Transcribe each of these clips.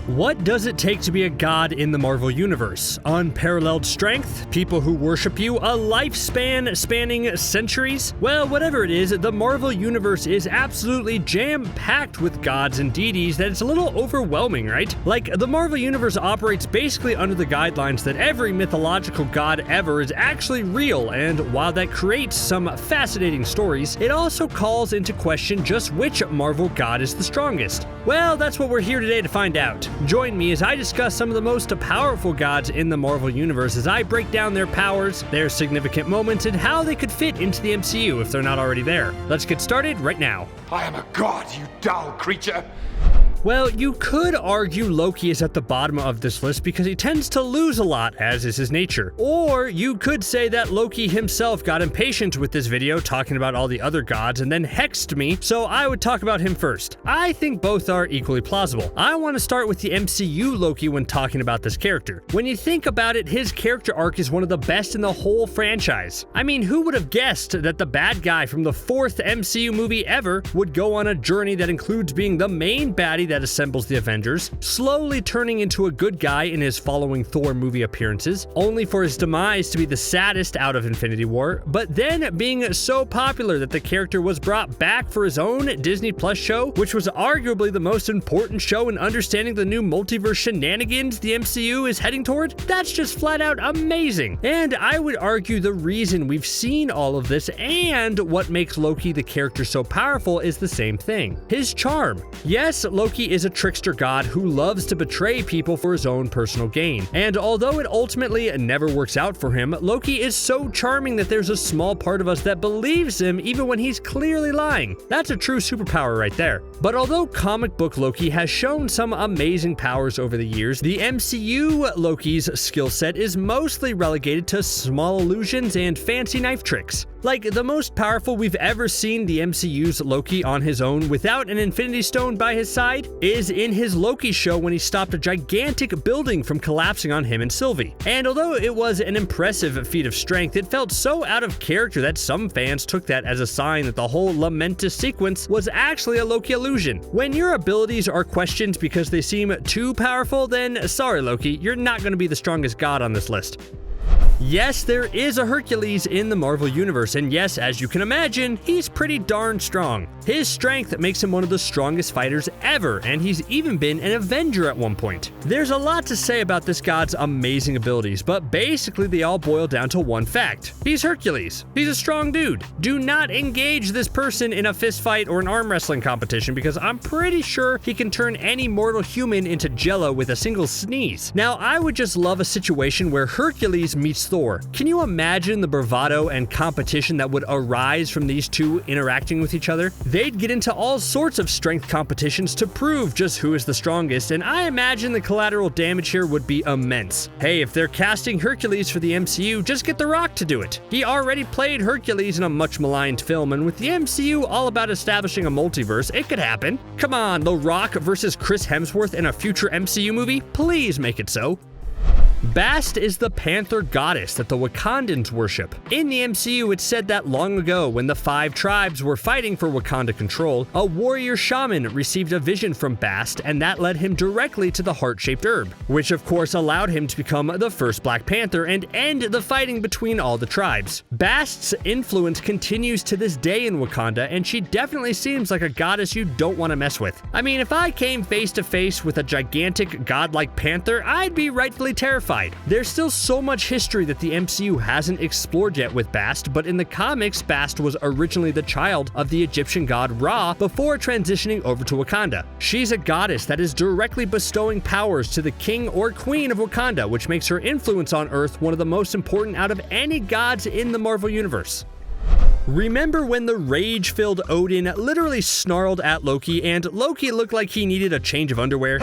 What does it take to be a god in the Marvel Universe? Unparalleled strength? People who worship you? A lifespan spanning centuries? Well, whatever it is, the Marvel Universe is absolutely jam-packed with gods and deities that it's a little overwhelming, right? Like, the Marvel Universe operates basically under the guidelines that every mythological god ever is actually real, and while that creates some fascinating stories, it also calls into question just which Marvel god is the strongest. Well, that's what we're here today to find out. Join me as I discuss some of the most powerful gods in the Marvel Universe as I break down their powers, their significant moments, and how they could fit into the MCU if they're not already there. Let's get started right now. I am a god, you dull creature. Well, you could argue Loki is at the bottom of this list because he tends to lose a lot, as is his nature. Or you could say that Loki himself got impatient with this video talking about all the other gods and then hexed me, so I would talk about him first. I think both are equally plausible. I want to start with the MCU Loki when talking about this character. When you think about it, his character arc is one of the best in the whole franchise. I mean, who would have guessed that the bad guy from the 4th MCU movie ever would go on a journey that includes being the main baddie that assembles the Avengers, slowly turning into a good guy in his following Thor movie appearances, only for his demise to be the saddest out of Infinity War, but then being so popular that the character was brought back for his own Disney Plus show, which was arguably the most important show in understanding the new multiverse shenanigans the MCU is heading toward. That's just flat out amazing. And I would argue the reason we've seen all of this and what makes Loki the character so powerful is the same thing: his charm. Yes, Loki is a trickster god who loves to betray people for his own personal gain. And although it ultimately never works out for him, Loki is so charming that there's a small part of us that believes him even when he's clearly lying. That's a true superpower right there. But although comic book Loki has shown some amazing powers over the years, the MCU Loki's skill set is mostly relegated to small illusions and fancy knife tricks. Like, the most powerful we've ever seen the MCU's Loki on his own without an Infinity Stone by his side is in his Loki show when he stopped a gigantic building from collapsing on him and Sylvie. And although it was an impressive feat of strength, it felt so out of character that some fans took that as a sign that the whole Lamentus sequence was actually a Loki illusion. When your abilities are questioned because they seem too powerful, then sorry Loki, you're not going to be the strongest god on this list. Yes, there is a Hercules in the Marvel Universe, and yes, as you can imagine, he's pretty darn strong. His strength makes him one of the strongest fighters ever, and he's even been an Avenger at one point. There's a lot to say about this god's amazing abilities, but basically they all boil down to one fact: he's Hercules. He's a strong dude. Do not engage this person in a fist fight or an arm wrestling competition because I'm pretty sure he can turn any mortal human into jello with a single sneeze. Now, I would just love a situation where Hercules meets Thor. Can you imagine the bravado and competition that would arise from these two interacting with each other? They'd get into all sorts of strength competitions to prove just who is the strongest, and I imagine the collateral damage here would be immense. Hey, if they're casting Hercules for the MCU, just get The Rock to do it. He already played Hercules in a much maligned film, and with the MCU all about establishing a multiverse, it could happen. Come on, The Rock versus Chris Hemsworth in a future MCU movie? Please make it so. Bast is the panther goddess that the Wakandans worship. In the MCU, it's said that long ago, when the 5 tribes were fighting for Wakanda control, a warrior shaman received a vision from Bast, and that led him directly to the heart-shaped herb, which of course allowed him to become the first Black Panther and end the fighting between all the tribes. Bast's influence continues to this day in Wakanda, and she definitely seems like a goddess you don't want to mess with. I mean, if I came face to face with a gigantic godlike panther, I'd be rightfully terrified. There's still so much history that the MCU hasn't explored yet with Bast, but in the comics, Bast was originally the child of the Egyptian god Ra before transitioning over to Wakanda. She's a goddess that is directly bestowing powers to the king or queen of Wakanda, which makes her influence on Earth one of the most important out of any gods in the Marvel Universe. Remember when the rage-filled Odin literally snarled at Loki and Loki looked like he needed a change of underwear?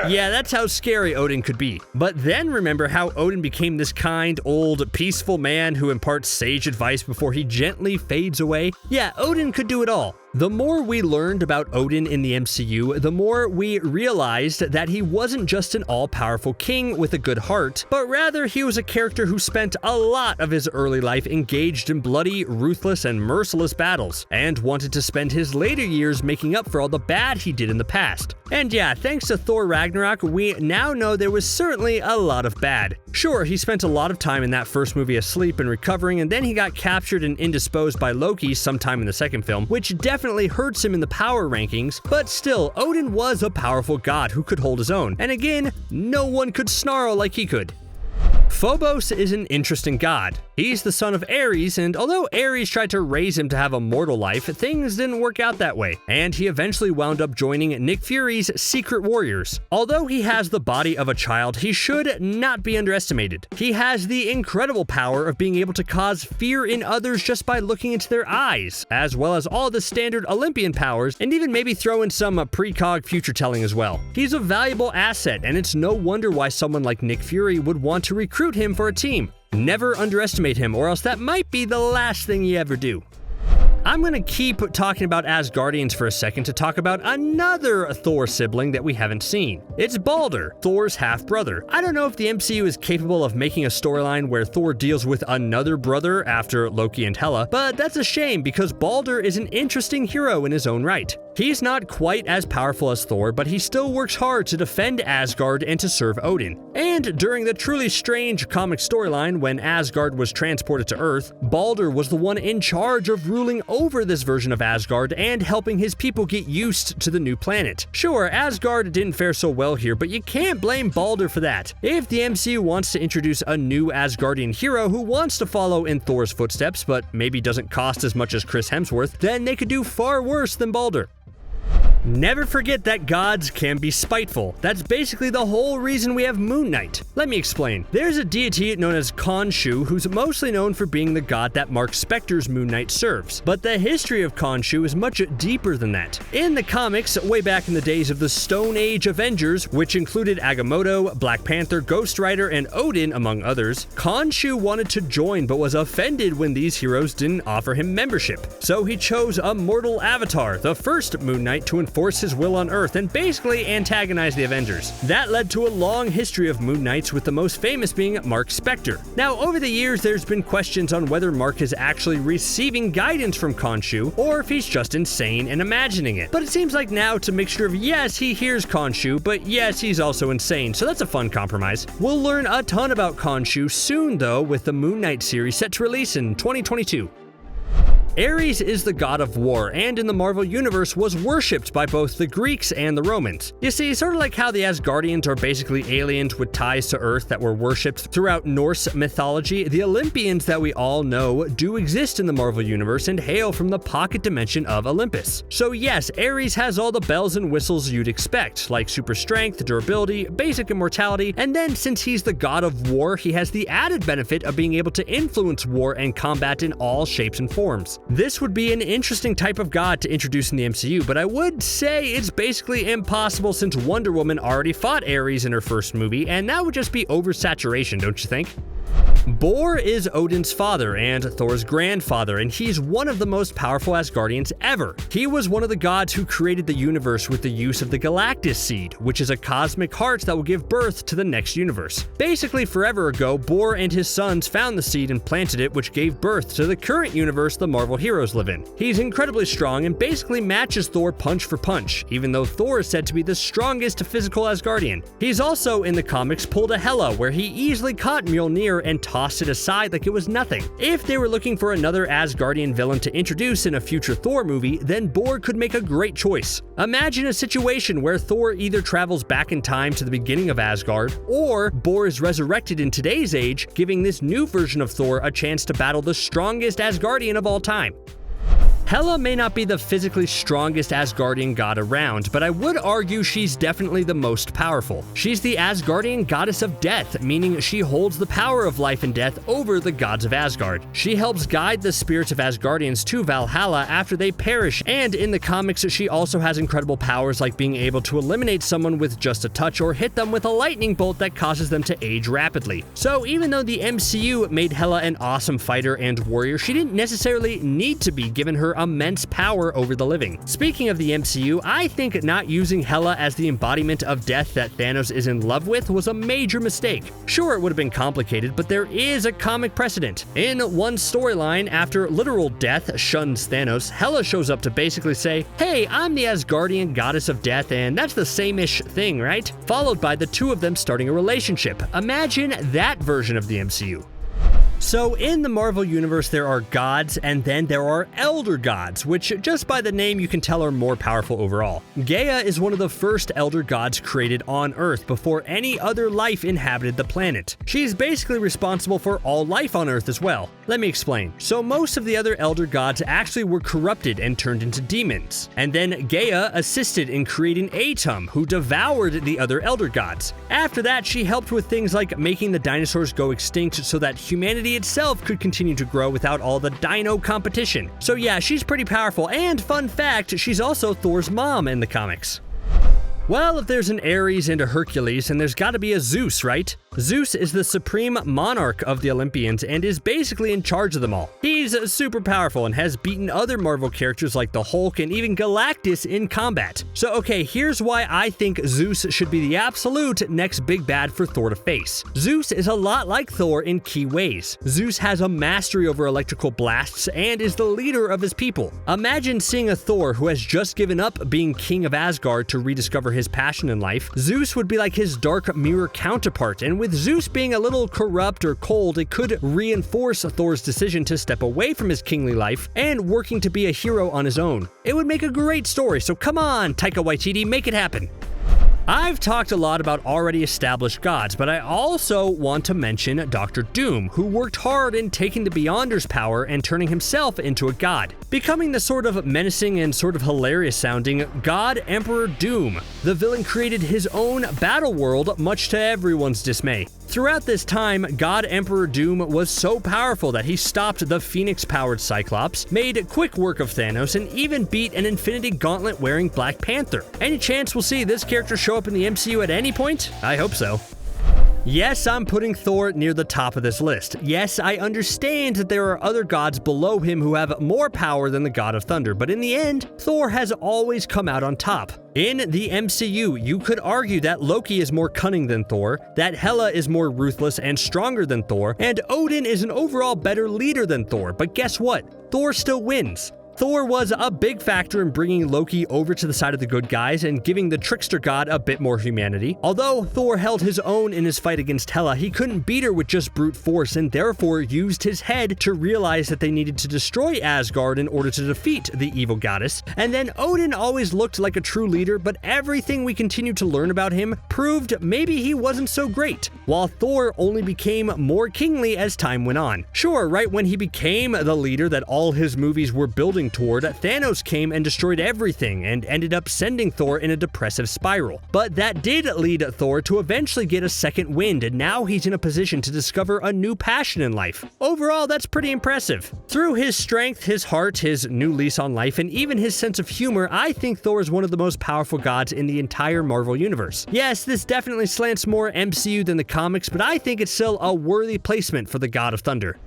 Yeah, that's how scary Odin could be. But then remember how Odin became this kind, old, peaceful man who imparts sage advice before he gently fades away? Yeah, Odin could do it all. The more we learned about Odin in the MCU, the more we realized that he wasn't just an all-powerful king with a good heart, but rather he was a character who spent a lot of his early life engaged in bloody, ruthless, and merciless battles, and wanted to spend his later years making up for all the bad he did in the past. And yeah, thanks to Thor Ragnarok, we now know there was certainly a lot of bad. Sure, he spent a lot of time in that first movie asleep and recovering, and then he got captured and indisposed by Loki sometime in the second film, which definitely hurts him in the power rankings, but still, Odin was a powerful god who could hold his own, and again, no one could snarl like he could. Phobos is an interesting god. He's the son of Ares, and although Ares tried to raise him to have a mortal life, things didn't work out that way, and he eventually wound up joining Nick Fury's Secret Warriors. Although he has the body of a child, he should not be underestimated. He has the incredible power of being able to cause fear in others just by looking into their eyes, as well as all the standard Olympian powers, and even maybe throw in some precog future telling as well. He's a valuable asset, and it's no wonder why someone like Nick Fury would want to recruit him for a team. Never underestimate him, or else that might be the last thing you ever do. I'm gonna keep talking about Asgardians for a second to talk about another Thor sibling that we haven't seen. It's Balder, Thor's half-brother. I don't know if the MCU is capable of making a storyline where Thor deals with another brother after Loki and Hela, but that's a shame because Balder is an interesting hero in his own right. He's not quite as powerful as Thor, but he still works hard to defend Asgard and to serve Odin. And during the truly strange comic storyline when Asgard was transported to Earth, Balder was the one in charge of ruling over this version of Asgard and helping his people get used to the new planet. Sure, Asgard didn't fare so well here, but you can't blame Balder for that. If the MCU wants to introduce a new Asgardian hero who wants to follow in Thor's footsteps, but maybe doesn't cost as much as Chris Hemsworth, then they could do far worse than Balder. Never forget that gods can be spiteful. That's basically the whole reason we have Moon Knight. Let me explain. There's a deity known as Khonshu who's mostly known for being the god that Mark Spector's Moon Knight serves. But the history of Khonshu is much deeper than that. In the comics, way back in the days of the Stone Age Avengers, which included Agamotto, Black Panther, Ghost Rider, and Odin, among others, Khonshu wanted to join but was offended when these heroes didn't offer him membership. So he chose a mortal avatar, the first Moon Knight, to enforce his will on Earth and basically antagonize the Avengers. That led to a long history of Moon Knights, with the most famous being Mark Spector. Now, over the years, there's been questions on whether Mark is actually receiving guidance from Khonshu, or if he's just insane and imagining it. But it seems like now it's a mixture of yes, he hears Khonshu, but yes, he's also insane, so that's a fun compromise. We'll learn a ton about Khonshu soon, though, with the Moon Knight series set to release in 2022. Ares is the god of war, and in the Marvel Universe was worshipped by both the Greeks and the Romans. You see, sort of like how the Asgardians are basically aliens with ties to Earth that were worshipped throughout Norse mythology, the Olympians that we all know do exist in the Marvel Universe and hail from the pocket dimension of Olympus. So yes, Ares has all the bells and whistles you'd expect, like super strength, durability, basic immortality, and then since he's the god of war, he has the added benefit of being able to influence war and combat in all shapes and forms. This would be an interesting type of god to introduce in the MCU, but I would say it's basically impossible since Wonder Woman already fought Ares in her first movie, and that would just be oversaturation, don't you think? Bor is Odin's father and Thor's grandfather, and he's one of the most powerful Asgardians ever. He was one of the gods who created the universe with the use of the Galactus Seed, which is a cosmic heart that will give birth to the next universe. Basically, forever ago, Bor and his sons found the seed and planted it, which gave birth to the current universe the Marvel heroes live in. He's incredibly strong and basically matches Thor punch for punch, even though Thor is said to be the strongest physical Asgardian. He's also, in the comics, pulled a Hela, where he easily caught Mjolnir and tossed it aside like it was nothing. If they were looking for another Asgardian villain to introduce in a future Thor movie, then Bor could make a great choice. Imagine a situation where Thor either travels back in time to the beginning of Asgard, or Bor is resurrected in today's age, giving this new version of Thor a chance to battle the strongest Asgardian of all time. Hela may not be the physically strongest Asgardian god around, but I would argue she's definitely the most powerful. She's the Asgardian goddess of death, meaning she holds the power of life and death over the gods of Asgard. She helps guide the spirits of Asgardians to Valhalla after they perish, and in the comics she also has incredible powers like being able to eliminate someone with just a touch or hit them with a lightning bolt that causes them to age rapidly. So even though the MCU made Hela an awesome fighter and warrior, she didn't necessarily need to be, given her immense power over the living. Speaking of the MCU, I think not using Hela as the embodiment of death that Thanos is in love with was a major mistake. Sure, it would have been complicated, but there is a comic precedent. In one storyline, after literal death shuns Thanos, Hela shows up to basically say, "Hey, I'm the Asgardian goddess of death, and that's the same-ish thing, right?" Followed by the two of them starting a relationship. Imagine that version of the MCU. So in the Marvel Universe, there are gods, and then there are elder gods, which just by the name you can tell are more powerful overall. Gaea is one of the first elder gods created on Earth before any other life inhabited the planet. She's basically responsible for all life on Earth as well. Let me explain. So most of the other elder gods actually were corrupted and turned into demons. And then Gaea assisted in creating Atum, who devoured the other elder gods. After that, she helped with things like making the dinosaurs go extinct so that humanity itself could continue to grow without all the dino competition. So yeah, she's pretty powerful, and fun fact, she's also Thor's mom in the comics. Well, if there's an Ares and a Hercules, then there's gotta be a Zeus, right? Zeus is the supreme monarch of the Olympians and is basically in charge of them all. He's super powerful and has beaten other Marvel characters like the Hulk and even Galactus in combat. So okay, here's why I think Zeus should be the absolute next big bad for Thor to face. Zeus is a lot like Thor in key ways. Zeus has a mastery over electrical blasts and is the leader of his people. Imagine seeing a Thor who has just given up being king of Asgard to rediscover his passion in life. Zeus would be like his dark mirror counterpart, and with Zeus being a little corrupt or cold, it could reinforce Thor's decision to step away from his kingly life and working to be a hero on his own. It would make a great story, so come on, Taika Waititi, make it happen. I've talked a lot about already established gods, but I also want to mention Dr. Doom, who worked hard in taking the Beyonder's power and turning himself into a god, becoming the sort of menacing and sort of hilarious sounding God Emperor Doom. The villain created his own battle world, much to everyone's dismay. Throughout this time, God Emperor Doom was so powerful that he stopped the Phoenix-powered Cyclops, made quick work of Thanos, and even beat an Infinity Gauntlet-wearing Black Panther. Any chance we'll see this character show up in the MCU at any point? I hope so. Yes, I'm putting Thor near the top of this list. Yes, I understand that there are other gods below him who have more power than the God of Thunder, but in the end, Thor has always come out on top. In the MCU, you could argue that Loki is more cunning than Thor, that Hela is more ruthless and stronger than Thor, and Odin is an overall better leader than Thor, but guess what? Thor still wins. Thor was a big factor in bringing Loki over to the side of the good guys and giving the trickster god a bit more humanity. Although Thor held his own in his fight against Hela, he couldn't beat her with just brute force and therefore used his head to realize that they needed to destroy Asgard in order to defeat the evil goddess. And then Odin always looked like a true leader, but everything we continue to learn about him proved maybe he wasn't so great, while Thor only became more kingly as time went on. Sure, right when he became the leader that all his movies were building toward, Thanos came and destroyed everything and ended up sending Thor in a depressive spiral. But that did lead Thor to eventually get a second wind, and now he's in a position to discover a new passion in life. Overall, that's pretty impressive. Through his strength, his heart, his new lease on life, and even his sense of humor, I think Thor is one of the most powerful gods in the entire Marvel Universe. Yes, this definitely slants more MCU than the comics, but I think it's still a worthy placement for the God of Thunder.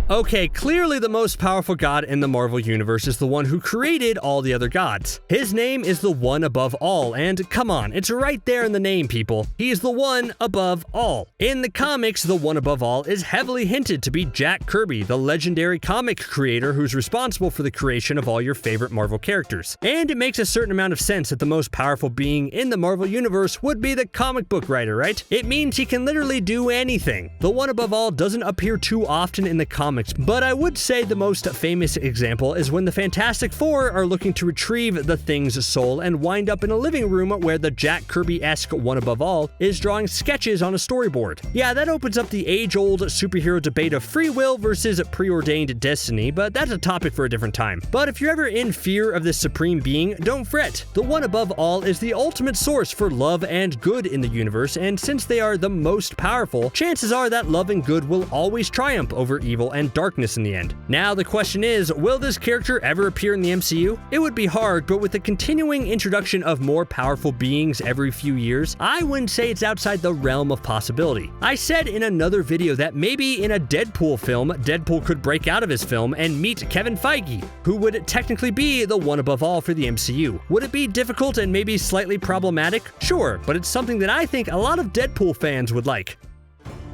Okay, clearly the most powerful god in the Marvel Universe is the one who created all the other gods. His name is the One Above All, and come on, it's right there in the name, people. He is the one above all. In the comics, the One Above All is heavily hinted to be Jack Kirby, the legendary comic creator who's responsible for the creation of all your favorite Marvel characters. And it makes a certain amount of sense that the most powerful being in the Marvel Universe would be the comic book writer, right? It means he can literally do anything. The One Above All doesn't appear too often in the comics, but I would say the most famous example is when the Fantastic Four are looking to retrieve the Thing's soul and wind up in a living room where the Jack Kirby-esque One Above All is drawing sketches on a storyboard. Yeah, that opens up the age-old superhero debate of free will versus preordained destiny, but that's a topic for a different time. But if you're ever in fear of this supreme being, don't fret. The One Above All is the ultimate source for love and good in the universe, and since they are the most powerful, chances are that love and good will always triumph over evil and and darkness in the end. Now the question is, will this character ever appear in the MCU? It would be hard, but with the continuing introduction of more powerful beings every few years, I wouldn't say it's outside the realm of possibility. I said in another video that maybe in a Deadpool film, Deadpool could break out of his film and meet Kevin Feige, who would technically be the one above all for the MCU. Would it be difficult and maybe slightly problematic? Sure, but it's something that I think a lot of Deadpool fans would like.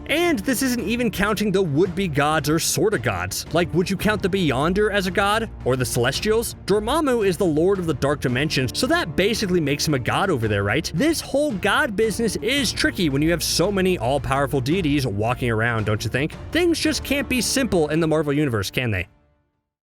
And this isn't even counting the would-be gods or sorta gods. Like, would you count the Beyonder as a god? Or the Celestials? Dormammu is the lord of the dark dimensions, so that basically makes him a god over there, right? This whole god business is tricky when you have so many all-powerful deities walking around, don't you think? Things just can't be simple in the Marvel Universe, can they?